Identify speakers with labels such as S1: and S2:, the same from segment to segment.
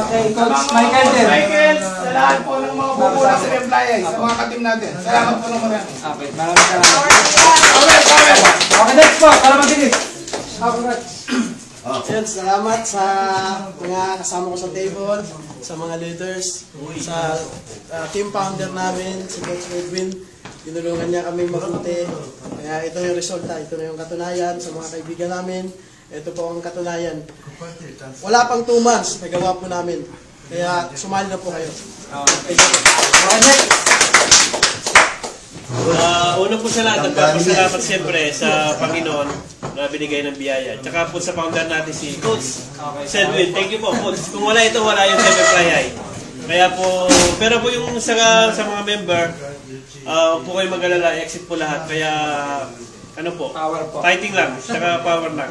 S1: Kay Coach Michael din.
S2: Michael, sa lahat po ng mga bubula sa Memplaya, sa mga katim natin. Salamat po ng marami.
S1: Okay, maraming salamat. Okay, next po, para mag-inis.
S3: Yan, salamat sa mga kasama ko sa table, sa mga leaders, sa team founder namin, si Coach Edwin. Tinulungan niya kami mabuti. Kaya ito yung resulta, ito na yung katunayan sa mga kaibigan namin. Ito po ang katunayan. Wala pang 2 months, nagawa po namin. Kaya sumali na po kayo.
S4: Una po sa lahat, nagpapasalamat siyempre sa Panginoon na binigay ng biyaya. Tsaka po sa founder natin si Coach Edwin. Thank you po, Coach. Kung wala ito, wala yung Memplaya. Kaya po, pero po yung sa mga member, po kayo mag-alala, exit po lahat. Kaya, ano po, fighting lang, tsaka power lang.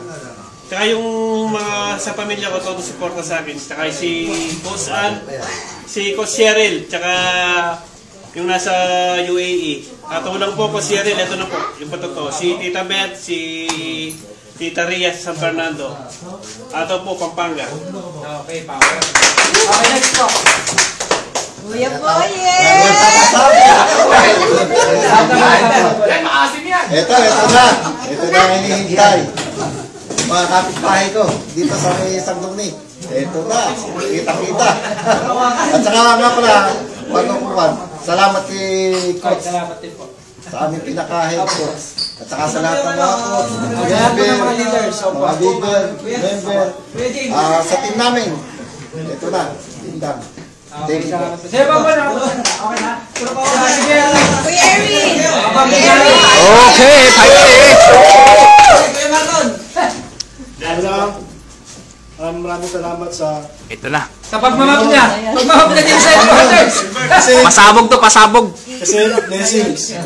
S4: Tsaka yung mga sa pamilya ko, todo suporta sa akin. Tsaka si Coach Ann, si Coach Cheryl, tsaka yung nasa UAE. Katulang po si Cheryl, ito na po, yung patuto. Si Tita Beth, si Tita Ria sa San Fernando. Ato po, Pampanga.
S1: Okay, power. Okay, next po.
S5: Kuya Boye!
S2: Yan, maasim yan.
S6: Ito na. Ito na ang hinihintay. Mga kapitbahay ko, dito sa may Sangdong-ni. Ito na, kita-kita. At saka nga pala, pagkukuhan, salamat kay Coach.
S1: Salamat din po.
S6: Sa aming pinaka-head coach. At saka sa lahat ng mga coach,
S1: Mga leaders,
S6: mga member, sa team namin. Ito na, tindang.
S1: Okay, salamat po. Sige ba na? Okay na? Sige.
S5: Kuya Erwin!
S7: Okay,
S1: Kuya Marlon!
S3: Maraming salamat sa...
S7: ito na.
S1: Sa pagmamap niya. Pagmamap niya din sa headquarters.
S7: Pasabog to, pasabog.
S3: Kasi blessings.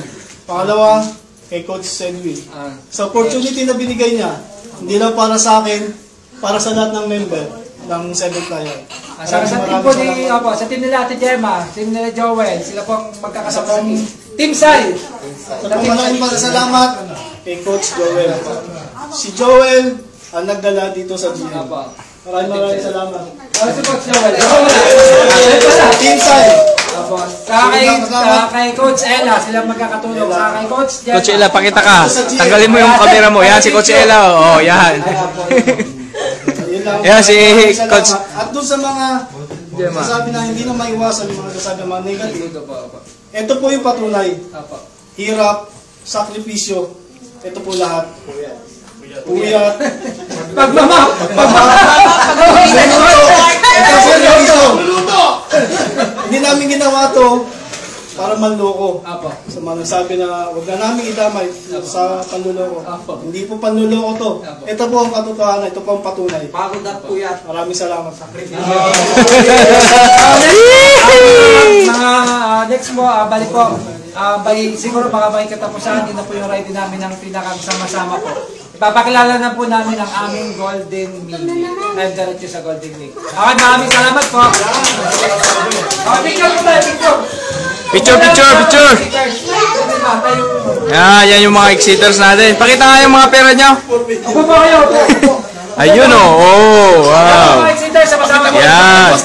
S3: Pangalawa, kay Coach Edwin. Sa opportunity na binigay niya, hindi lang para sa akin, para sa lahat ng member ng Seven Player.
S1: Sa team po ni, sa team nila Ate Gemma, team nila Joel, sila pong magkakasama sa team. Team Sai!
S3: Maraming salamat kay Coach Joel. Si Joel ang nagdala dito sa GM. Maraming salamat.
S1: Si Coach Joel.
S3: Team Sai!
S1: Sa kay Coach Ella, sila magkakatulong. Sa kay Coach Gemma.
S7: Coach Ella, pakita ka. Tanggalin mo yung camera mo. Yan, si Coach Ella. Oh, yan. Yan, si Coach.
S3: At doon sa mga sasabi na hindi na maiwasan yung mga sasabi ng mga negative. Ito po yung patunay. Hirap, sakripisyo. Ito po lahat. Uyat.
S1: Pagmamap!
S3: Hindi namin ginawa to para manloko. Sa mga nagsabi na huwag na namin idamay sa panluloko. Hindi po panluloko to. Ito po ang katotohanan. Ito po ang patunay.
S1: Pagod at puyat.
S3: Maraming salamat.
S1: Next po, balik po. Siguro baka may katapusan, din na po yung ride namin ng pinakasama-sama po. Ipapakilala na po namin ang aming Golden Mini. Live diretso sa Golden League. Okay, maraming salamat po. Picture po tayo, picture.
S7: Picture. Yan yung mga exiters natin. Pakita nga yung mga pera nyo.
S1: Ako po kayo.
S7: Ayun o. Oh, wow.
S1: Mga exiters, sama-sama po.
S7: Yan.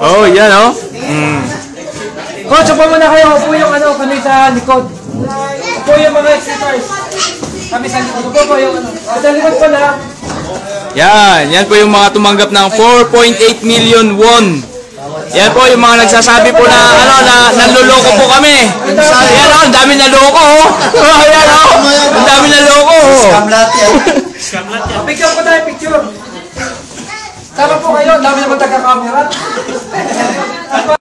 S7: Oh, yan o.
S1: Coach, upo muna kayo. Upo yung kami sa likod. Upo yung mga exiters. Kami sa likod. Upo po yung sa likod po na.
S7: Yan po yung mga tumanggap ng 4.8 million won. Yan po yung mga nagsasabi po na nanloloko po kami. Yan o, ang dami naloko oh. Yan o, ang dami naloko oh.
S6: Scam lahat yan.
S1: Picture po tayo, picture. Tama po kayo, ang dami naman taga-camera.